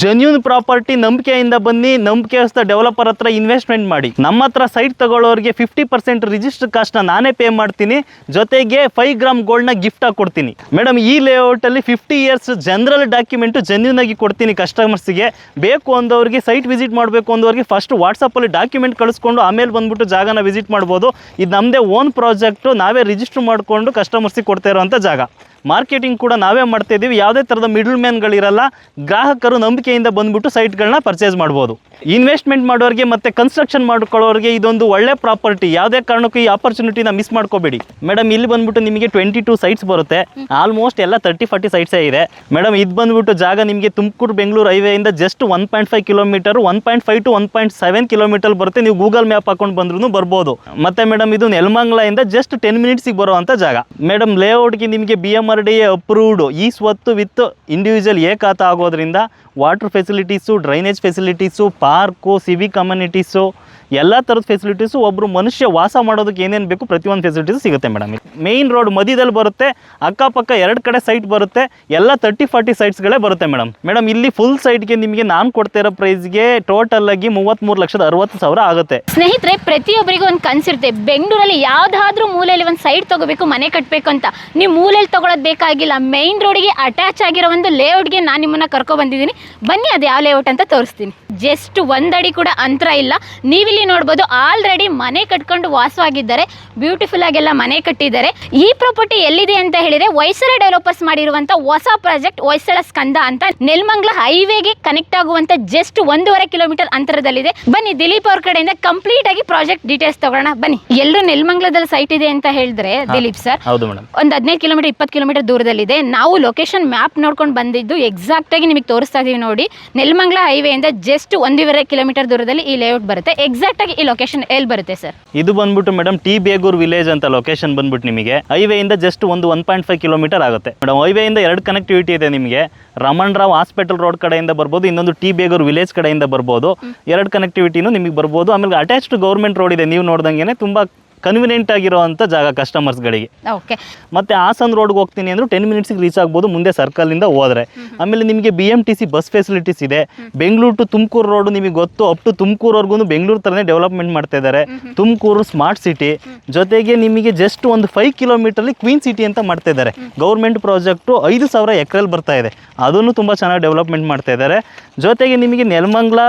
Genuine property ನಂಬಿಕೆಯಿಂದ ಬನ್ನಿ, ನಂಬಿಕೆಸ್ಥ developer ಹತ್ರ ಇನ್ವೆಸ್ಟ್ಮೆಂಟ್ ಮಾಡಿ. ನಮ್ಮ ಹತ್ರ ಸೈಟ್ ತಗೊಳ್ಳೋರಿಗೆ 50% ರಿಜಿಸ್ಟರ್ ಕಾಸ್ಟ್ನ ನಾನೇ ಪೇ ಮಾಡ್ತೀನಿ, ಜೊತೆಗೆ 5 ಗ್ರಾಮ್ ಗೋಲ್ಡ್ನ ಗಿಫ್ಟ್ ಆಗಿ ಕೊಡ್ತೀನಿ. ಮೇಡಮ್ ಈ ಲೇಔಟಲ್ಲಿ 50 ಇಯರ್ಸ್ ಜನರಲ್ ಡಾಕ್ಯುಮೆಂಟು ಜೆನ್ಯೂನ್ ಆಗಿ ಕೊಡ್ತೀನಿ ಕಸ್ಟಮರ್ಸ್ಗೆ. ಬೇಕು ಅಂದವ್ರಿಗೆ ಸೈಟ್ ವಿಸಿಟ್ ಮಾಡಬೇಕು ಅಂದವ್ರಿಗೆ ಫಸ್ಟ್ ವಾಟ್ಸಪ್ಪಲ್ಲಿ ಡಾಕ್ಯುಮೆಂಟ್ ಕಳಿಸ್ಕೊಂಡು ಆಮೇಲೆ ಬಂದ್ಬಿಟ್ಟು ಜಾಗನ ವಿಸಿಟ್ ಮಾಡ್ಬೋದು. ಇದು ನಮ್ಮದೇ ಓನ್ ಪ್ರಾಜೆಕ್ಟು, ನಾವೇ ರಿಜಿಸ್ಟರ್ ಮಾಡಿಕೊಂಡು ಕಸ್ಟಮರ್ಸಿಗೆ ಕೊಡ್ತಾ ಇರೋವಂಥ ಜಾಗ. ಮಾರ್ಕೆಟಿಂಗ್ ಕೂಡ ನಾವೇ ಮಾಡ್ತಾ ಇದ್ದೀವಿ, ಯಾವುದೇ ಥರದ ಮಿಡಲ್ ಮ್ಯಾನ್ಗಳಿರಲ್ಲ. ಗ್ರಾಹಕರು ನಂಬಿಕೆಯಿಂದ ಬಂದುಬಿಟ್ಟು ಸೈಟ್ಗಳನ್ನ ಪರ್ಚೇಸ್ ಮಾಡ್ಬೋದು. ಇನ್ವೆಸ್ಟ್ಮೆಂಟ್ ಮಾಡೋರಿಗೆ ಮತ್ತು ಕನ್ಸ್ಟ್ರಕ್ಷನ್ ಮಾಡ್ಕೊಳ್ಳೋರಿಗೆ ಇದೊಂದು ಒಳ್ಳೆ ಪ್ರಾಪರ್ಟಿ. ಯಾವುದೇ ಕಾರಣಕ್ಕೂ ಈ ಆಪರ್ಚುನಿಟಿನ ಮಿಸ್ ಮಾಡ್ಕೋಬೇಡಿ. ಮೇಡಮ್ ಇಲ್ಲಿ ಬಂದುಬಿಟ್ಟು ನಿಮಗೆ 22 ಸೈಟ್ಸ್ ಬರುತ್ತೆ. ಆಲ್ಮೋಸ್ಟ್ ಎಲ್ಲ 30-40 ಸೈಟ್ಸೇ ಇದೆ. ಮೇಡಮ್ ಇದು ಬಂದುಬಿಟ್ಟು ಜಾಗ ನಿಮಗೆ ತುಮಕೂರು ಬೆಂಗಳೂರು ಹೈವೇಯಿಂದ ಜಸ್ಟ್ 1.5 ಕಿಲೋಮೀಟರ್, 1.5 to 1.7 ಕಿಲೋಮೀಟರ್ ಬರುತ್ತೆ. ನೀವು ಗೂಗಲ್ ಮ್ಯಾಪ್ ಹಾಕೊಂಡು ಬಂದ್ರೂ ಬರ್ಬೋದು. ಮತ್ತು ಮೇಡಮ್ ಇದು ನೆಲಮಂಗಲದಿಂದ ಜಸ್ಟ್ 10 ಮಿನಿಟ್ಸಿಗೆ ಬರುವಂಥ ಜಾಗ. ಮೇಡಮ್ ಲೇಔಟ್ಗೆ ನಿಮಗೆ BMRDA ಅಪ್ರೂವ್ಡು ಈ ಸ್ವತ್ತು ವಿತ್ ಇಂಡಿವಿಜುವಲ್ ಖಾತಾ ಆಗೋದ್ರಿಂದ water facilities, drainage facilities, park, Civic communities, ಎಲ್ಲ ಥರದ ಫೆಸಿಲಿಟೀಸು, ಒಬ್ಬರು ಮನುಷ್ಯ ವಾಸ ಮಾಡೋದಕ್ಕೆ ಏನೇನು ಬೇಕು ಪ್ರತಿಯೊಂದು ಫೆಸಿಲಿಟೀಸು ಸಿಗುತ್ತೆ ಮೇಡಮ್. ಮೇಯ್ನ್ ರೋಡ್ ಮಧ್ಯದಲ್ಲಿ ಬರುತ್ತೆ, ಅಕ್ಕಪಕ್ಕ 2 ಕಡೆ ಸೈಟ್ ಬರುತ್ತೆ, ಎಲ್ಲ 30-40 ಸೈಟ್ಸ್ಗಳೇ ಬರುತ್ತೆ ಮೇಡಮ್. ಇಲ್ಲಿ ಫುಲ್ ಸೈಟ್ಗೆ ನಿಮಗೆ ನಾನು ಕೊಡ್ತಾ ಇರೋ ಪ್ರೈಸ್ಗೆ ಟೋಟಲ್ ಆಗಿ 33,60,000 ಆಗುತ್ತೆ. ಸ್ನೇಹಿತರೆ, ಪ್ರತಿಯೊಬ್ಬರಿಗೂ ಒಂದು ಕನಸಿರುತ್ತೆ, ಬೆಂಗಳೂರಲ್ಲಿ ಯಾವುದಾದ್ರೂ ಮೂಲೆಯಲ್ಲಿ ಒಂದು ಸೈಟ್ ತೊಗೋಬೇಕು, ಮನೆ ಕಟ್ಟಬೇಕು ಅಂತ. ನೀವು ಮೂಲೆಯಲ್ಲಿ ತೊಗೊಳೋದು ಬೇಕಾಗಿಲ್ಲ, ಮೇಯ್ನ್ ರೋಡಿಗೆ ಅಟ್ಯಾಚ್ ಆಗಿರೋ ಒಂದು ಲೇಔಟ್ಗೆ ನಾನು ನಿಮ್ಮನ್ನು ಕರ್ಕೊಬಂದಿದ್ದೀನಿ. ಬನ್ನಿ, ಅದು ಯಾವ ಲೇಔಟ್ ಅಂತ ತೋರಿಸ್ತೀನಿ. ಜಸ್ಟ್ 1 ಅಡಿ ಕೂಡ ಅಂತರ ಇಲ್ಲ. ನೀವಿಲ್ಲಿ ನೋಡ್ಬೋದು, ಆಲ್ರೆಡಿ ಮನೆ ಕಟ್ಕೊಂಡು ವಾಸವಾಗಿದ್ದಾರೆ, ಬ್ಯೂಟಿಫುಲ್ ಆಗೆಲ್ಲ ಮನೆ ಕಟ್ಟಿದ್ದಾರೆ. ಈ ಪ್ರಾಪರ್ಟಿ ಎಲ್ಲಿದೆ ಅಂತ ಹೇಳಿದ್ರೆ ಹೊಯ್ಸಳ ಡೆವಲಪರ್ಸ್ ಮಾಡಿರುವಂತ ಹೊಸ ಪ್ರಾಜೆಕ್ಟ್ ಹೊಯ್ಸಳ ಸ್ಕಂದ ಅಂತ ನೆಲಮಂಗಲ ಹೈವೇಗೆ ಕನೆಕ್ಟ್ ಆಗುವಂತ ಜಸ್ಟ್ 1.5 ಕಿಲೋಮೀಟರ್ ಅಂತರದಲ್ಲಿದೆ. ಬನ್ನಿ, ದಿಲೀಪ್ ಅವ್ರ ಕಡೆಯಿಂದ ಕಂಪ್ಲೀಟ್ ಆಗಿ ಪ್ರಾಜೆಕ್ಟ್ ಡೀಟೇಲ್ಸ್ ತಗೋಣ. ಬನ್ನಿ. ಎಲ್ಲರೂ ನೆಲಮಂಗಲದಲ್ಲಿ ಸೈಟ್ ಇದೆ ಅಂತ ಹೇಳಿದ್ರೆ ದಿಲೀಪ್ ಸರ್, ಒಂದು 15 ಕಿಲೋಮೀಟರ್ 20 ಕಿಲೋಮೀಟರ್ ದೂರದಲ್ಲಿದೆ. ನಾವು ಲೊಕೇಶನ್ ಮ್ಯಾಪ್ ನೋಡ್ಕೊಂಡು ಬಂದಿದ್ದು ಎಕ್ಸಾಕ್ಟ್ ಆಗಿ ನಿಮಗೆ ತೋರಿಸ್ತಾ ಇದೀವಿ ನೋಡಿ. ನೆಲಮಂಗಲ ಹೈವೇಯಿಂದ ಜಸ್ಟ್ 1.5 ಕಿಲೋಮೀಟರ್ ದೂರದಲ್ಲಿ ಈ ಲೇಔಟ್ ಬರುತ್ತೆ. ಎಕ್ಸಾಕ್ಟ್ ಆಗಿ ಈ ಲೊಕೇಶನ್ ಎಲ್ಲಿ ಬರುತ್ತೆ ಸರ್? ಇದು ಬಂದ್ಬಿಟ್ಟು ಮೇಡಮ್ ಟಿ ಬೇಗೂರು ವಿಲೇಜ್ ಅಂತ ಲೊಕೇಶನ್ ಬಂದ್ಬಿಟ್ಟು ನಿಮಗೆ ಹೈವೇಯಿಂದ ಜಸ್ಟ್ 1.5 ಕಿಲೋಮೀಟರ್ ಆಗುತ್ತೆ ಮೇಡಮ್. ಹೈವೇಯಿಂದ 2 ಕನೆಕ್ಟಿವಿಟಿ ಇದೆ ನಿಮಗೆ. ರಮಣ್ ರಾವ್ ಹಾಸ್ಪಿಟಲ್ ರೋಡ್ ಕಡೆಯಿಂದ ಬರ್ಬೋದು, ಇನ್ನೊಂದು ಟಿ ಬೇಗೂರು ವಿಲೇಜ್ ಕಡೆಯಿಂದ ಬರ್ಬೋದು. 2 ಕನೆಕ್ಟಿವಿಟಿನೂ ನಿಮಗೆ ಬರ್ಬೋದು. ಆಮೇಲೆ ಅಟ್ಯಾಚ್ಡ್ ಗೌರ್ಮೆಂಟ್ ರೋಡ್ ಇದೆ, ನೀವು ನೋಡ್ದಂಗೆ ತುಂಬಾ ಕನ್ವಿನಿಯೆಂಟ್ ಆಗಿರೋವಂಥ ಜಾಗ ಕಸ್ಟಮರ್ಸ್ಗಳಿಗೆ. ಮತ್ತೆ ಹಾಸನ್ ರೋಡ್ಗೆ ಹೋಗ್ತೀನಿ ಅಂದ್ರೆ 10 ಮಿನಿಟ್ಸ್ಗೆ ರೀಚ್ ಆಗ್ಬೋದು ಮುಂದೆ ಸರ್ಕಲಿಂದ ಹೋದ್ರೆ. ಆಮೇಲೆ ನಿಮಗೆ BMTC ಬಸ್ ಫೆಸಿಲಿಟೀಸ್ ಇದೆ. ಬೆಂಗಳೂರು ಟು ತುಮಕೂರು ರೋಡ್ ನಿಮಗೆ ಗೊತ್ತು, ಅಪ್ ಟು ತುಮಕೂರುವರೆಗೂ ಬೆಂಗಳೂರು ಥರನೇ ಡೆವಲಪ್ಮೆಂಟ್ ಮಾಡ್ತಾ ಇದ್ದಾರೆ. ತುಮಕೂರು ಸ್ಮಾರ್ಟ್ ಸಿಟಿ ಜೊತೆಗೆ ನಿಮಗೆ ಜಸ್ಟ್ ಒಂದು 5 ಕಿಲೋಮೀಟರ್ಲಿ ಕ್ವೀನ್ ಸಿಟಿ ಅಂತ ಮಾಡ್ತಾ ಇದ್ದಾರೆ. ಗೌರ್ಮೆಂಟ್ ಪ್ರಾಜೆಕ್ಟು 5,000 ಎಕರೆಲ್ಲಿ ಬರ್ತಾ ಇದೆ, ಅದನ್ನು ತುಂಬ ಚೆನ್ನಾಗಿ ಡೆವಲಪ್ಮೆಂಟ್ ಮಾಡ್ತಾ ಇದ್ದಾರೆ. ಜೊತೆಗೆ ನಿಮಗೆ ನೆಲಮಂಗಲ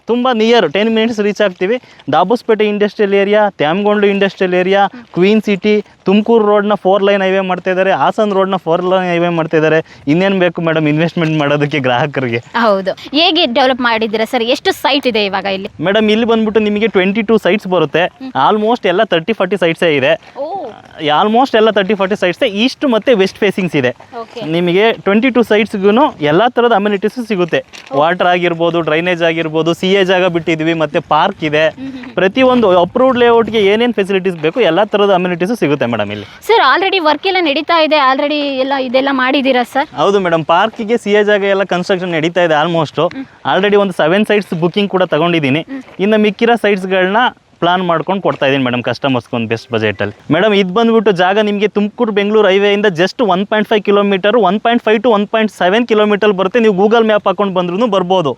ತುಂಬ ನಿಯರ್ 10 ಮಿನಿಟ್ಸ್ ರೀಚ್ ಆಗ್ತೀವಿ. Dabaspete industrial area, Tyamagondlu industrial area, queen city, Tumakuru ರೋಡ್ನ 4 ಲೈನ್ ಹೈವೇ ಮಾಡ್ತಾ ಇದ್ದಾರೆ, ಹಾಸನ್ ರೋಡ್ನ 4 ಲೈನ್ ಹೈವೇ ಮಾಡ್ತಾ ಇದ್ದಾರೆ. ಇನ್ನೇನು ಬೇಕು ಮೇಡಮ್ ಇನ್ವೆಸ್ಟ್ಮೆಂಟ್ ಮಾಡೋದಕ್ಕೆ ಗ್ರಾಹಕರಿಗೆ? ಹೌದು, ಹೇಗೆ ಡೆವಲಪ್ ಮಾಡಿದ್ದೀರಾ ಸರ್? ಎಷ್ಟು ಸೈಟ್ ಇದೆ ಇವಾಗ ಇಲ್ಲಿ? ಮೇಡಮ್ ಇಲ್ಲಿ ಬಂದ್ಬಿಟ್ಟು ನಿಮಗೆ 22 ಸೈಟ್ಸ್ ಬರುತ್ತೆ. ಆಲ್ಮೋಸ್ಟ್ ಎಲ್ಲ 30-40 ಸೈಟ್ಸೇ ಇದೆ. ಆಲ್ಮೋಸ್ಟ್ ಎಲ್ಲ 30-40 ಸೈಟ್ಸ್ ಈಸ್ಟ್ ಮತ್ತು ವೆಸ್ಟ್ ಫೇಸಿಂಗ್ಸ್ ಇದೆ. ನಿಮಗೆ 22 ಸೈಟ್ಸ್ಗೂ ಎಲ್ಲ ಥರದ ಅಮ್ಯುನಿಟೀಸು ಸಿಗುತ್ತೆ. ವಾಟರ್ ಆಗಿರ್ಬೋದು, ಡ್ರೈನೇಜ್ ಆಗಿರ್ಬೋದು, CA ಜಾಗ ಬಿಟ್ಟಿದ್ವಿ, ಮತ್ತು ಪಾರ್ಕ್ ಇದೆ. ಪ್ರತಿಯೊಂದು ಅಪ್ರೂವ್ಡ್ ಲೇಔಟ್ಗೆ ಏನೇನು ಫೆಸಿಲಿಟೀಸ್ ಬೇಕು ಎಲ್ಲ ಥರದ ಅಮ್ಯುನಿಟೀಸು ಸಿಗುತ್ತೆ ಮೇಡಮ್ ಇಲ್ಲಿ. ಸರ್, ಆಲ್ರೆಡಿ ವರ್ಕ್ ಎಲ್ಲ ನಡೀತಾ ಇದೆ, ಆಲ್ರೆಡಿ ಎಲ್ಲ ಇದೆಲ್ಲ ಮಾಡಿದ್ದೀರಾ ಸರ್? ಹೌದು ಮೇಡಮ್, ಪಾರ್ಕಿಗೆ CA ಜಾಗ ಎಲ್ಲ ಕನ್ಸ್ಟ್ರಕ್ಷನ್ ನಡೀತಾ ಇದೆ. ಆಲ್ರೆಡಿ ಒಂದು 7 ಸೈಟ್ಸ್ ಬುಕಿಂಗ್ ಕೂಡ ತಗೊಂಡಿದ್ದೀನಿ. ಇನ್ನು ಮಿಕ್ಕಿರೋ ಸೈಟ್ಸ್ಗಳನ್ನ ಪ್ಲಾನ್ ಮಾಡ್ಕೊಂಡು ಕೊಡ್ತಾ ಇದ್ದೀನಿ ಮೇಡಮ್ ಕಸ್ಟಮರ್ಸ್ಗೆ ಒಂದು ಬೆಸ್ಟ್ ಬಜೆಟಲ್ಲಿ. ಮೇಡಮ್ ಇದು ಬಂದುಬಿಟ್ಟು ಜಾಗ ನಿಮಗೆ ತುಮಕೂರು ಬೆಂಗಳೂರು ಹೈವೇಯಿಂದ ಜಸ್ಟ್ 1.5 ಕಿಲೋಮೀಟರ್, 1.5 to 1.7 ಕಿಲೋಮೀಟರ್ ಬರುತ್ತೆ. ನೀವು ಗೂಗಲ್ ಮ್ಯಾಪ್ ಹಾಕೊಂಡು ಬಂದ್ರೂ ಬರ್ಬೋದು.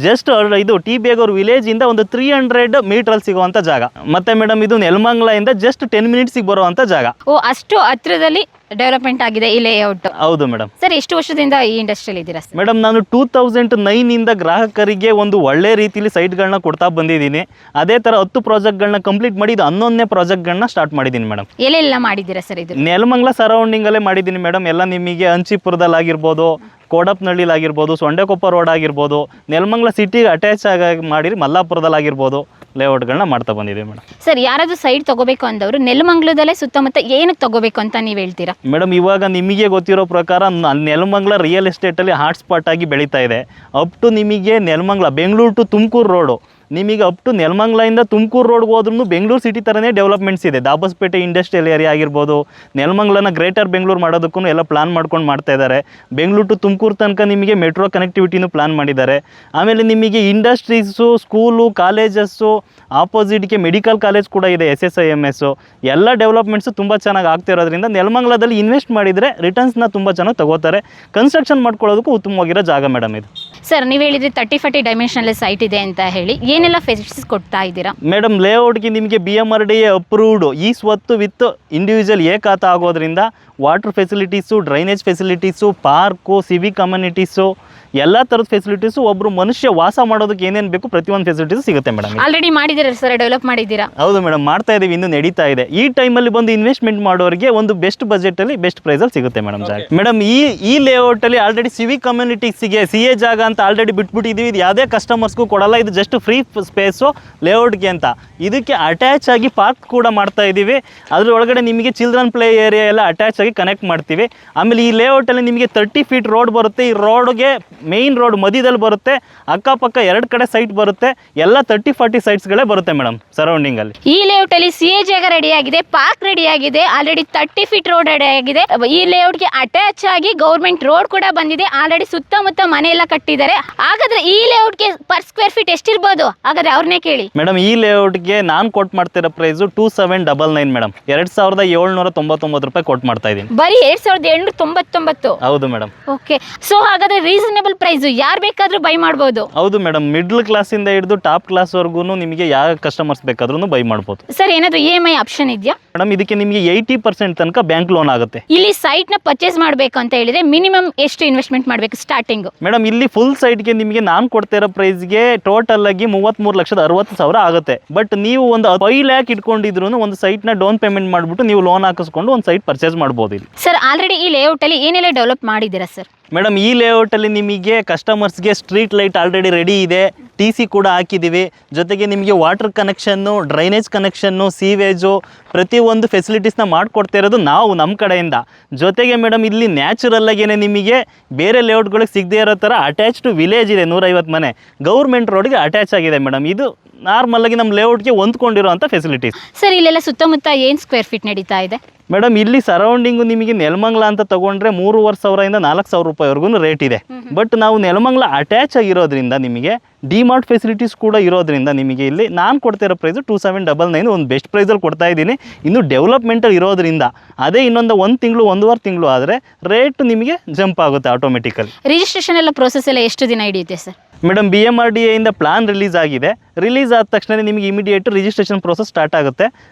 ಜಸ್ಟ್ ಇದು ಟಿ ಬೇಗೂರು ವಿಲೇಜಿಂದ ಒಂದು 300 ಮೀಟ್ರಲ್ಲಿ ಸಿಗುವಂಥ ಜಾಗ. ಮತ್ತು ಮೇಡಮ್ ಇದು ನೆಲಮಂಗಲದಿಂದ ಜಸ್ಟ್ 10 ಮಿನಿಟ್ಸಿಗೆ ಬರುವಂಥ ಜಾಗ. ಅಷ್ಟು ಹತ್ರದಲ್ಲಿ ಡೆವಲಪ್ಮೆಂಟ್ ಆಗಿದೆ ಈ ಲೇಔಟ್. ಹೌದು ಮೇಡಮ್. ಸರ್, ಎಷ್ಟು ವರ್ಷದಿಂದ ಈ ಇಂಡಸ್ಟ್ರಿಯಲ್ಲಿ ಇದ್ದೀರಾ? ಮೇಡಮ್ ನಾನು 2009 ಗ್ರಾಹಕರಿಗೆ ಒಂದು ಒಳ್ಳೆ ರೀತಿಯಲ್ಲಿ ಸೈಟ್ಗಳನ್ನ ಕೊಡ್ತಾ ಬಂದಿದ್ದೀನಿ. ಅದೇ ಥರ 10 ಪ್ರಾಜೆಕ್ಟ್ಗಳನ್ನ ಕಂಪ್ಲೀಟ್ ಮಾಡಿ ಇದು 11ನೇ ಪ್ರಾಜೆಕ್ಟ್ಗಳನ್ನ ಸ್ಟಾರ್ಟ್ ಮಾಡಿದ್ದೀನಿ ಮೇಡಮ್. ಎಲ್ಲೆಲ್ಲ ಮಾಡಿದ್ದೀರಾ ಸರ್ ಇದು? ನೆಲಮಂಗಲ ಸರೌಂಡಿಂಗಲ್ಲೇ ಮಾಡಿದ್ದೀನಿ ಮೇಡಮ್. ಎಲ್ಲ ನಿಮಗೆ ಹಂಚಿಪುರದಲ್ಲಿ ಆಗಿರ್ಬೋದು, ಕೋಡಪ್ನಹಳ್ಳಿಲಿ ಆಗಿರ್ಬೋದು, ಸೊಂಡೆಕೊಪ್ಪ ರೋಡ್ ಆಗಿರ್ಬೋದು, ನೆಲಮಂಗಲ ಸಿಟಿಗೆ ಅಟ್ಯಾಚ್ ಆಗಿ ಮಾಡಿರಿ ಮಲ್ಲಾಪುರದಲ್ಲಿ ಆಗಿರ್ಬೋದು ಲೇಔಟ್ಗಳನ್ನ ಮಾಡ್ತಾ ಬಂದಿದ್ದೀವಿ ಮೇಡಮ್. ಸರ್, ಯಾರಾದರೂ ಸೈಟ್ ತಗೋಬೇಕು ಅಂದವರು ನೆಲಮಂಗಲದಲ್ಲೇ ಸುತ್ತಮುತ್ತ ಏನಕ್ಕೆ ತಗೋಬೇಕು ಅಂತ ನೀವು ಹೇಳ್ತೀರಾ? ಮೇಡಮ್, ಇವಾಗ ನಿಮಗೆ ಗೊತ್ತಿರೋ ಪ್ರಕಾರ ನೆಲಮಂಗಲ ರಿಯಲ್ ಎಸ್ಟೇಟಲ್ಲಿ ಹಾಟ್ಸ್ಪಾಟ್ ಆಗಿ ಬೆಳೀತಾ ಇದೆ. ಅಪ್ ಟು ನಿಮಗೆ ನೆಲಮಂಗಲ ಬೆಂಗಳೂರು ಟು ತುಮಕೂರು ರೋಡು ನಿಮಗೆ ಅಪ್ ಟು ನೆಲಮಂಗಲದಿಂದ ತುಮಕೂರು ರೋಡ್ಗೆ ಹೋದ್ರೂ ಬೆಂಗಳೂರು ಸಿಟಿ ಥರನೇ ಡೆವಲಪ್ಮೆಂಟ್ಸ್ ಇದೆ. ದಾಬಸ್ಪೇಟೆ ಇಂಡಸ್ಟ್ರಿಯಲ್ ಏರಿಯಾ ಆಗಿರ್ಬೋದು, ನೆಲಮಂಗಲನ ಗ್ರೇಟರ್ ಬೆಂಗಳೂರು ಮಾಡೋದಕ್ಕೂ ಎಲ್ಲ ಪ್ಲಾನ್ ಮಾಡ್ಕೊಂಡು ಮಾಡ್ತಾ ಇದ್ದಾರೆ. ಬೆಂಗಳೂರು ಟು ತುಮಕೂರು ತನಕ ನಿಮಗೆ ಮೆಟ್ರೋ ಕನೆಕ್ಟಿವಿಟಿನೂ ಪ್ಲಾನ್ ಮಾಡಿದ್ದಾರೆ. ಆಮೇಲೆ ನಿಮಗೆ ಇಂಡಸ್ಟ್ರೀಸು, ಸ್ಕೂಲು, ಕಾಲೇಜಸ್ಸು, ಆಪೋಸಿಟ್ಗೆ ಮೆಡಿಕಲ್ ಕಾಲೇಜ್ ಕೂಡ ಇದೆ, SSIMS. ಎಲ್ಲ ಡೆವಲಪ್ಮೆಂಟ್ಸು ತುಂಬ ಚೆನ್ನಾಗಿ ಆಗ್ತಿರೋದ್ರಿಂದ ನೆಲಮಂಗಲದಲ್ಲಿ ಇನ್ವೆಸ್ಟ್ ಮಾಡಿದರೆ ರಿಟರ್ನ್ಸ್ನ ತುಂಬ ಚೆನ್ನಾಗಿ ತಗೋತಾರೆ. ಕನ್ಸ್ಟ್ರಕ್ಷನ್ ಮಾಡ್ಕೊಳ್ಳೋದಕ್ಕೂ ಉತ್ತಮವಾಗಿರೋ ಜಾಗ ಮೇಡಮ್ ಇದು. ಸರ್ ನೀವು ಹೇಳಿದ್ರಿ 30-40 ಡೈಮೆನ್ಷನಲ್ ಸೈಟ್ ಇದೆ ಅಂತ ಹೇಳಿ, ಏನೆಲ್ಲ ಫೆಸಿಲಿಟೀಸ್ ಕೊಡ್ತಾ ಇದ್ದೀರಾ? ಮೇಡಮ್ ಲೇಔಟ್ಗೆ ನಿಮಗೆ BMRDA ಅಪ್ರೂವ್ಡ್ ಈ ಸ್ವತ್ತು ವಿತ್ ಇಂಡಿವಿಜುವಲ್ ಖಾತಾ ಆಗೋದ್ರಿಂದ water facilities, drainage facilities, park, Civic communities, ಎಲ್ಲ ಥರದ ಫೆಸಿಲಿಟೀಸು ಒಬ್ಬರು ಮನುಷ್ಯ ವಾಸ ಮಾಡೋದಕ್ಕೆ ಏನೇನು ಬೇಕು ಪ್ರತಿಯೊಂದು ಫೆಸಿಲಿಟೀಸ್ ಸಿಗುತ್ತೆ ಮೇಡಮ್. ಆಲ್ರೆಡಿ ಮಾಡಿದ್ದೀರಾ ಸರ್, ಡೆವಲಪ್ ಮಾಡಿದ್ದೀರಾ? ಹೌದು ಮೇಡಮ್, ಮಾಡ್ತಾ ಇದ್ದೀವಿ, ಇನ್ನೂ ನಡೀತಾ ಇದೆ. ಈ ಟೈಮಲ್ಲಿ ಬಂದು ಇನ್ವೆಸ್ಟ್ಮೆಂಟ್ ಮಾಡೋರಿಗೆ ಒಂದು ಬೆಸ್ಟ್ ಬಜೆಟಲ್ಲಿ ಬೆಸ್ಟ್ ಪ್ರೈಸಲ್ಲಿ ಸಿಗುತ್ತೆ ಮೇಡಮ್ ಜಾಗ. ಮೇಡಮ್ ಈ ಲೇಔಟಲ್ಲಿ ಆಲ್ರೆಡಿ ಸಿವಿಕ್ ಕಮ್ಯುನಿಟೀಸಿಗೆ CA ಜಾಗ ಅಂತ ಆಲ್ರೆಡಿ ಬಿಟ್ಬಿಟ್ಟಿದ್ದೀವಿ. ಇದು ಯಾವುದೇ ಕಸ್ಟಮರ್ಸ್ಗೂ ಕೊಡಲ್ಲ, ಇದು ಜಸ್ಟ್ ಫ್ರೀ ಸ್ಪೇಸು ಲೇಔಟ್ಗೆ ಅಂತ. ಇದಕ್ಕೆ ಅಟ್ಯಾಚ್ ಆಗಿ ಪಾರ್ಕ್ ಕೂಡ ಮಾಡ್ತಾ ಇದ್ದೀವಿ. ಅದ್ರ ಒಳಗಡೆ ನಿಮಗೆ ಚಿಲ್ಡ್ರನ್ ಪ್ಲೇ ಏರಿಯಾ ಎಲ್ಲ ಅಟ್ಯಾಚ್ ಆಗಿ ಕನೆಕ್ಟ್ ಮಾಡ್ತೀವಿ. ಆಮೇಲೆ ಈ ಲೇಔಟಲ್ಲಿ ನಿಮಗೆ 30 ಫೀಟ್ ರೋಡ್ ಬರುತ್ತೆ. ಈ ರೋಡ್ಗೆ ಮೇಯ್ನ್ ರೋಡ್ ಮಧ್ಯದಲ್ಲಿ ಬರುತ್ತೆ, ಅಕ್ಕಪಕ್ಕ 2 ಕಡೆ ಸೈಟ್ ಬರುತ್ತೆ. ಎಲ್ಲ 30-40 ಸೈಟ್ಸ್ಗಳೇ ಬರುತ್ತೆ ಮೇಡಮ್ ಸರೌಂಡಿಂಗಲ್ಲಿ. ಈ ಲೇಔಟಲ್ಲಿ CA ಜಾಗ ರೆಡಿ ಆಗಿದೆ, ಪಾರ್ಕ್ ರೆಡಿ ಆಗಿದೆ, ಆಲ್ರೆಡಿ 30 ಫೀಟ್ ರೋಡ್ ರೆಡಿ ಆಗಿದೆ. ಈ ಲೇಔಟ್ಗೆ ಅಟ್ಯಾಚ್ ಆಗಿ ಗೌರ್ಮೆಂಟ್ ರೋಡ್ ಕೂಡ ಬಂದಿದೆ. ಆಲ್ರೆಡಿ ಸುತ್ತಮುತ್ತ ಮನೆ ಎಲ್ಲ ಕಟ್ಟಿದ್ದಾರೆ. ಹಾಗಾದ್ರೆ ಈ ಲೇಔಟ್ಗೆ ಪರ್ ಸ್ಕ್ವೇರ್ ಫೀಟ್ ಎಷ್ಟಿರ್ಬೋದು? ಹಾಗಾದ್ರೆ ಅವ್ರನ್ನೇ ಕೇಳಿ. ಮೇಡಮ್ ಈ ಲೇಔಟ್ಗೆ ನಾನು ಕೊಟ್ಟು ಮಾಡ್ತಿರೋ ಪ್ರೈಸು 2799 ಮೇಡಮ್, 2799 ರೂಪಾಯಿ ಕೊಟ್ಟು ಮಾಡ್ತಾ ಇದ್ದೀನಿ. ಬರೀ 2799? ಹೌದು ಮೇಡಮ್. ಓಕೆ, ಸೊ ಹಾಗಾದ್ರೆ ರೀಸನಬಲ್ ಪ್ರೈಸ್, ಯಾರು ಬೇಕಾದ್ರೂ ಬೈ ಮಾಡ್ಬೋದು? ಹೌದು ಮೇಡಮ್, ಮಿಡ್ಲ್ ಕ್ಲಾಸಿಂದ ಹಿಡಿದು ಟಾಪ್ ಕ್ಲಾಸ್ವರೆಗೂ ನಿಮಗೆ ಯಾವ ಕಸ್ಟಮರ್ಸ್ ಬೇಕಾದ್ರೂ ಬೈ ಮಾಡ್ಬೋದು. ಸರ್ ಏನಾದರೂ EMI ಆಪ್ಷನ್ ಇದೆಯಾ? ಮೇಡಮ್ ಇದಕ್ಕೆ ನಿಮಗೆ 80% ತನಕ ಬ್ಯಾಂಕ್ ಲೋನ್ ಆಗುತ್ತೆ. ಇಲ್ಲಿ ಸೈಟ್ನ ಪರ್ಚೇಸ್ ಮಾಡಬೇಕು ಅಂತ ಹೇಳಿದ್ರೆ ಮಿನಿಮಮ್ ಎಷ್ಟು ಇನ್ವೆಸ್ಟ್ಮೆಂಟ್ ಮಾಡಬೇಕು ಸ್ಟಾರ್ಟಿಂಗ್? ಮೇಡಮ್ ಇಲ್ಲಿ ಫುಲ್ ಸೈಟ್ಗೆ ನಿಮಗೆ ನಾನು ಕೊಡ್ತಿರೋ ಪ್ರೈಸ್ಗೆ ಟೋಟಲ್ ಆಗಿ 33,60,000 ಆಗುತ್ತೆ. ಬಟ್ ನೀವು ಒಂದು 5 ಲ್ಯಾಕ್ ಇಟ್ಕೊಂಡಿದ್ರು ಒಂದು ಸೈಟ್ನ ಡೌನ್ ಪೇಮೆಂಟ್ ಮಾಡಿಬಿಟ್ಟು ನೀವು ಲೋನ್ ಹಾಕಿಸ್ಕೊಂಡು ಒಂದು ಸೈಟ್ ಪರ್ಚೇಸ್ ಮಾಡ್ಬೋದು. ಇಲ್ಲಿ ಸರ್ ಆಲ್ರೆಡಿ ಈ ಲೇಔಟಲ್ಲಿ ಏನೆಲ್ಲ ಡೆವಲಪ್ ಮಾಡಿದ್ದೀರಾ ಸರ್? ಮೇಡಮ್ ಈ ಲೇಔಟಲ್ಲಿ ನಿಮಗೆ ಕಸ್ಟಮರ್ಸ್ಗೆ ಸ್ಟ್ರೀಟ್ ಲೈಟ್ ಆಲ್ರೆಡಿ ರೆಡಿ ಇದೆ, TC ಕೂಡ ಹಾಕಿದ್ದೀವಿ. ಜೊತೆಗೆ ನಿಮಗೆ ವಾಟರ್ ಕನೆಕ್ಷನ್ನು, ಡ್ರೈನೇಜ್ ಕನೆಕ್ಷನ್ನು, ಸೀವೇಜು, ಪ್ರತಿಯೊಂದು ಫೆಸಿಲಿಟೀಸ್ನ ಮಾಡಿಕೊಡ್ತಾ ಇರೋದು ನಾವು ನಮ್ಮ ಕಡೆಯಿಂದ. ಜೊತೆಗೆ ಮೇಡಮ್ ಇಲ್ಲಿ ನ್ಯಾಚುರಲ್ಲಾಗೇನೆ ನಿಮಗೆ ಬೇರೆ ಲೇಔಟ್ಗಳಿಗೆ ಸಿಗದೇ ಇರೋ ಥರ ಅಟ್ಯಾಚ್ಡ್ ವಿಲೇಜ್ ಇದೆ, 150 ಮನೆ ಗೌರ್ಮೆಂಟ್ ರೋಡ್ಗೆ ಅಟ್ಯಾಚ್ ಆಗಿದೆ ಮೇಡಮ್. ಇದು ನಾರ್ಮಲಾಗಿ ನಮ್ಮ ಲೇಔಟ್ಗೆ ಹೊಂದ್ಕೊಂಡಿರೋಂಥ ಫೆಸಿಲಿಟೀಸ್. ಸರ್ ಇಲ್ಲೆಲ್ಲ ಸುತ್ತಮುತ್ತ ಏನು ಸ್ಕ್ವೇರ್ ಫೀಟ್ ನಡೀತಾ ಇದೆ? ಮೇಡಮ್ ಇಲ್ಲಿ ಸರೌಂಡಿಂಗು ನಿಮಗೆ ನೆಲಮಂಗಲ ಅಂತ ತೊಗೊಂಡ್ರೆ 3,500 4,000 ರೂಪಾಯಿವರೆಗೂ ರೇಟ್ ಇದೆ. ಬಟ್ ನಾವು ನೆಲಮಂಗಲ ಅಟ್ಯಾಚ್ ಆಗಿರೋದ್ರಿಂದ ನಿಮಗೆ ಡಿಮಾರ್ಟ್ ಫೆಸಿಲಿಟೀಸ್ ಕೂಡ ಇರೋದ್ರಿಂದ ನಿಮಗೆ ಇಲ್ಲಿ ನಾನು ಕೊಡ್ತಿರೋ ಪ್ರೈಸು 2799 ಒಂದು ಬೆಸ್ಟ್ ಪ್ರೈಸಲ್ಲಿ ಕೊಡ್ತಾ ಇದ್ದೀನಿ. ಇನ್ನು ಡೆವಲಪ್ಮೆಂಟಲ್ಲಿ ಇರೋದ್ರಿಂದ ಅದೇ ಇನ್ನೊಂದು 1 ತಿಂಗಳು 1.5 ತಿಂಗಳು ಆದರೆ ರೇಟ್ ನಿಮಗೆ ಜಂಪ್ ಆಗುತ್ತೆ ಆಟೋಮೆಟಿಕಲಿ. ರಿಜಿಸ್ಟ್ರೇಷನ್ ಎಲ್ಲ ಪ್ರೊಸೆಸ್ ಎಲ್ಲ ಎಷ್ಟು ದಿನ ಹಿಡಿಯುತ್ತೆ ಸರ್? ಮೇಡಮ್ BMRDA ಇಂದ ಪ್ಲಾನ್ ರಿಲೀಸ್ ಆಗಿದೆ. ರಿಲೀಸ್ ಆದ ತಕ್ಷಣ ನಿಮಗೆ ಇಮಿಡಿಯೇಟ್ ರಿಜಿಸ್ಟ್ರೇಷನ್ ಪ್ರೋಸೆಸ್ ಸ್ಟಾರ್ಟ್ ಆಗುತ್ತೆ.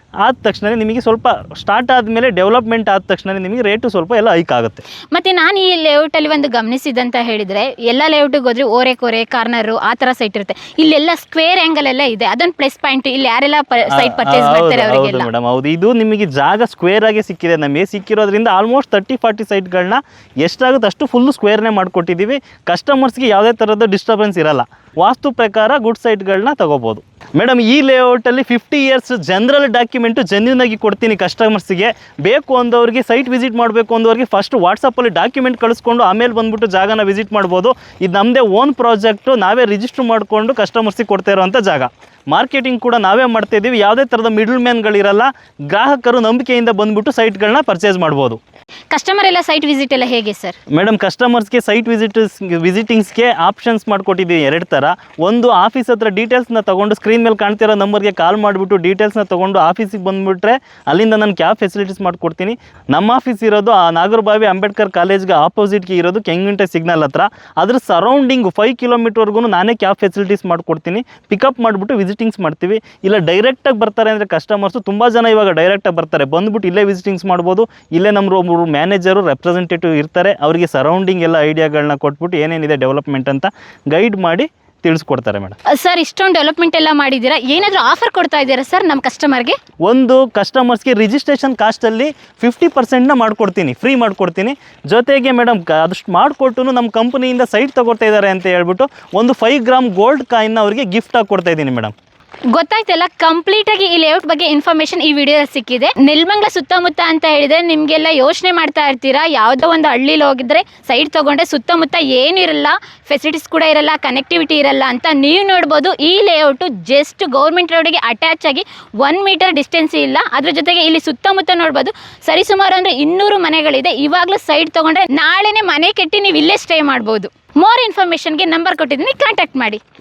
ಆದ ತಕ್ಷಣ ನಿಮಗೆ ಸ್ವಲ್ಪ ಸ್ಟಾರ್ಟ್ ಆದಮೇಲೆ ಡೆವಲಪ್ಮೆಂಟ್ ಆದ ತಕ್ಷಣ ನಿಮಗೆ ರೇಟು ಸ್ವಲ್ಪ ಎಲ್ಲ ಹೈಕ್ ಆಗುತ್ತೆ. ಮತ್ತು ನಾನು ಈ ಲೇಔಟಲ್ಲಿ ಒಂದು ಗಮನಿಸಿದಂತ ಹೇಳಿದರೆ ಎಲ್ಲ ಲೇಔಟಿಗೆ ಹೋದ್ರೆ ಓರೆಕೋರೆ ಕಾರ್ನರು ಆ ಥರ ಸೈಟ್ ಇರುತ್ತೆ. ಇಲ್ಲೆಲ್ಲ ಸ್ಕ್ವೇರ್ ಆ್ಯಂಗಲ್ ಎಲ್ಲ ಇದೆ, ಅದೊಂದು ಪ್ಲಸ್ ಪಾಯಿಂಟ್. ಇಲ್ಲಿ ಯಾರೆಲ್ಲ ಸೈಟ್ ಪರ್ಚೇಸ್ ಮಾಡ್ತಾರೆ ಅವರಿಗೆಲ್ಲ. ಮೇಡಮ್ ಹೌದು, ಇದು ನಿಮಗೆ ಜಾಗ ಸ್ಕ್ವೇರ್ ಆಗಿ ಸಿಕ್ಕಿದೆ. ನಮಗೆ ಸಿಕ್ಕಿರೋದ್ರಿಂದ ಆಲ್ಮೋಸ್ಟ್ 30-40 ಸೈಟ್ಗಳನ್ನ ಎಷ್ಟಾಗುತ್ತೆ ಅಷ್ಟು ಫುಲ್ ಸ್ಕ್ವೇರ್ನೇ ಮಾಡಿಕೊಟ್ಟಿದ್ದೀವಿ. ಕಸ್ಟಮರ್ಸ್ಗೆ ಯಾವುದೇ ಥರದ ಡಿಸ್ಟರ್ಬೆನ್ಸ್ ಇರಲ್ಲ. ವಾಸ್ತು ಪ್ರಕಾರ ಗುಡ್ ಸೈಟ್ಗಳನ್ನ ತಗೋಬೋದು. ಮೇಡಮ್ ಈ ಲೇಔಟಲ್ಲಿ 50 ಇಯರ್ಸ್ ಜನರಲ್ ಡಾಕ್ಯುಮೆಂಟು ಜೆನ್ಯೂನ್ ಆಗಿ ಕೊಡ್ತೀನಿ ಕಸ್ಟಮರ್ಸ್ಗೆ. ಬೇಕು ಅಂದವ್ರಿಗೆ ಸೈಟ್ ವಿಸಿಟ್ ಮಾಡಬೇಕು ಅಂದವ್ರಿಗೆ ಫಸ್ಟ್ ವಾಟ್ಸಪ್ಪಲ್ಲಿ ಡಾಕ್ಯುಮೆಂಟ್ ಕಳಿಸ್ಕೊಂಡು ಆಮೇಲೆ ಬಂದುಬಿಟ್ಟು ಜಾಗನ ವಿಸಿಟ್ ಮಾಡ್ಬೋದು. ಇದು ನಮ್ಮದೇ ಓನ್ ಪ್ರಾಜೆಕ್ಟು, ನಾವೇ ರಿಜಿಸ್ಟರ್ ಮಾಡಿಕೊಂಡು ಕಸ್ಟಮರ್ಸಿಗೆ ಕೊಡ್ತಾ ಇರೋವಂಥ ಜಾಗ. ಮಾರ್ಕೆಟಿಂಗ್ ಕೂಡ ನಾವೇ ಮಾಡ್ತಾ ಇದ್ದೀವಿ. ಯಾವುದೇ ಥರದ ಮಿಡಲ್ ಮ್ಯಾನ್ಗಳಿರಲ್ಲ. ಗ್ರಾಹಕರು ನಂಬಿಕೆಯಿಂದ ಬಂದುಬಿಟ್ಟು ಸೈಟ್ಗಳನ್ನ ಪರ್ಚೇಸ್ ಮಾಡ್ಬೋದು. ಕಸ್ಟಮರ್ ಎಲ್ಲ ಸೈಟ್ ವಿಸಿಟ್ ಎಲ್ಲ ಹೇಗೆ ಸರ್? ಮೇಡಮ್ ಕಸ್ಟಮರ್ಸ್ಗೆ ಸೈಟ್ ವಿಸಿಟಿಂಗ್ಸ್ಗೆ ಆಪ್ಷನ್ಸ್ ಮಾಡ್ಕೊಟ್ಟಿದ್ದೀವಿ 2 ಥರ. ಒಂದು ಆಫೀಸ್ ಹತ್ರ ಡೀಟೇಲ್ಸ್ನ ತೊಗೊಂಡು ಸ್ಕ್ರೀನ್ ಮೇಲೆ ಕಾಣ್ತಿರೋ ನಂಬರ್ಗೆ ಕಾಲ್ ಮಾಡಿಬಿಟ್ಟು ಡೀಟೇಲ್ಸ್ನ ತೊಗೊಂಡು ಆಫೀಸಿಗೆ ಬಂದುಬಿಟ್ರೆ ಅಲ್ಲಿಂದ ನಾನು ಕ್ಯಾಬ್ ಫೆಸಿಲಿಟೀಸ್ ಮಾಡಿಕೊಡ್ತೀನಿ. ನಮ್ಮ ಆಫೀಸ್ ಇರೋದು ಆ ನಾಗರಬಾವಿ ಅಂಬೇಡ್ಕರ್ ಕಾಲೇಜ್ಗೆ ಆಪೋಸಿಟ್ಗೆ ಇರೋದು ಕೆಂಗುಂಟೆ ಸಿಗ್ನಲ್ ಹತ್ರ. ಅದ್ರ ಸರೌಂಡಿಂಗು 5 ಕಿಲೋಮೀಟರ್ವರೆಗೂ ನಾನೇ ಕ್ಯಾಬ್ ಫೆಸಿಲಿಟೀಸ್ ಮಾಡಿಕೊಡ್ತೀನಿ. ಪಿಕಪ್ ಮಾಡಿಬಿಟ್ಟು ವಿಸಿಟಿಂಗ್ಸ್ ಮಾಡ್ತೀವಿ. ಇಲ್ಲ ಡೈರೆಕ್ಟಾಗಿ ಬರ್ತಾರೆ ಅಂದರೆ ಕಸ್ಟಮರ್ಸು ತುಂಬ ಜನ ಇವಾಗ ಡೈರೆಕ್ಟಾಗಿ ಬರ್ತಾರೆ, ಬಂದುಬಿಟ್ಟು ಇಲ್ಲೇ ವಿಸಿಟಿಂಗ್ಸ್ ಮಾಡ್ಬೋದು. ಇಲ್ಲೇ ನಮ್ಮ ಮ್ಯಾನೇಜರು ರೆಪ್ರೆಸೆಂಟೇಟಿವ್ ಇರ್ತಾರೆ, ಅವರಿಗೆ ಸರೌಂಡಿಂಗ್ ಎಲ್ಲ ಐಡಿಯಾಗಳನ್ನ ಕೊಟ್ಬಿಟ್ಟು ಏನೇನಿದೆ ಡೆವಲಪ್ಮೆಂಟ್ ಅಂತ ಗೈಡ್ ಮಾಡಿ ತಿಳಿಸ್ಕೊಡ್ತಾರೆ ಮೇಡಮ್. ಸರ್ ಇಷ್ಟೊಂದು ಡೆವಲಪ್ಮೆಂಟ್ ಎಲ್ಲ ಮಾಡಿದ್ದೀರಾ, ಏನಾದರೂ ಆಫರ್ ಕೊಡ್ತಾ ಇದ್ದೀರಾ ಸರ್ ನಮ್ಮ ಕಸ್ಟಮರ್ಗೆ? ಒಂದು ಕಸ್ಟಮರ್ಸ್ಗೆ ರಿಜಿಸ್ಟ್ರೇಷನ್ ಕಾಸ್ಟಲ್ಲಿ 50%ನ ಮಾಡ್ಕೊಡ್ತೀನಿ, ಫ್ರೀ ಮಾಡ್ಕೊಡ್ತೀನಿ. ಜೊತೆಗೆ ಮೇಡಮ್ ಅದಷ್ಟು ಮಾಡಿಕೊಟ್ಟು ನಮ್ಮ ಕಂಪನಿಯಿಂದ ಸೈಟ್ ತೊಗೊಳ್ತಾ ಇದ್ದಾರೆ ಅಂತ ಹೇಳ್ಬಿಟ್ಟು ಒಂದು 5 ಗ್ರಾಮ್ ಗೋಲ್ಡ್ ಕಾಯಿನ್ನ ಅವರಿಗೆ ಗಿಫ್ಟ್ ಆಗಿ ಕೊಡ್ತಾ ಇದ್ದೀನಿ ಮೇಡಮ್. ಗೊತ್ತಾಯ್ತಲ್ಲ, ಕಂಪ್ಲೀಟ್ ಆಗಿ ಈ ಲೇಔಟ್ ಬಗ್ಗೆ ಇನ್ಫಾರ್ಮೇಶನ್ ಈ ವಿಡಿಯೋದಲ್ಲಿ ಸಿಕ್ಕಿದೆ. ನೆಲಮಂಗಲ ಸುತ್ತಮುತ್ತ ಅಂತ ಹೇಳಿದ್ರೆ ನಿಮಗೆಲ್ಲ ಯೋಚನೆ ಮಾಡ್ತಾ ಇರ್ತೀರಾ, ಯಾವುದೋ ಒಂದು ಹಳ್ಳಿಲಿ ಹೋಗಿದ್ರೆ ಸೈಟ್ ತೊಗೊಂಡ್ರೆ ಸುತ್ತಮುತ್ತ ಏನು ಇರಲ್ಲ, ಫೆಸಿಲಿಟೀಸ್ ಕೂಡ ಇರಲ್ಲ, ಕನೆಕ್ಟಿವಿಟಿ ಇರಲ್ಲ ಅಂತ. ನೀವು ನೋಡ್ಬೋದು ಈ ಲೇಔಟು ಜಸ್ಟ್ ಗೌರ್ಮೆಂಟ್ ರೋಡಿಗೆ ಅಟ್ಯಾಚ್ ಆಗಿ 1 ಮೀಟರ್ ಡಿಸ್ಟೆನ್ಸ್ ಇಲ್ಲ. ಅದ್ರ ಜೊತೆಗೆ ಇಲ್ಲಿ ಸುತ್ತಮುತ್ತ ನೋಡ್ಬೋದು ಸರಿಸುಮಾರು ಅಂದರೆ 200 ಮನೆಗಳಿದೆ. ಇವಾಗಲೂ ಸೈಟ್ ತೊಗೊಂಡ್ರೆ ನಾಳೆನೇ ಮನೆ ಕಟ್ಟಿ ನೀವು ಇಲ್ಲೇ ಸ್ಟೇ ಮಾಡ್ಬೋದು. ಮೋರ್ ಇನ್ಫಾರ್ಮೇಷನ್ಗೆ ನಂಬರ್ ಕೊಟ್ಟಿದ್ದೀನಿ, ಕಾಂಟ್ಯಾಕ್ಟ್ ಮಾಡಿ.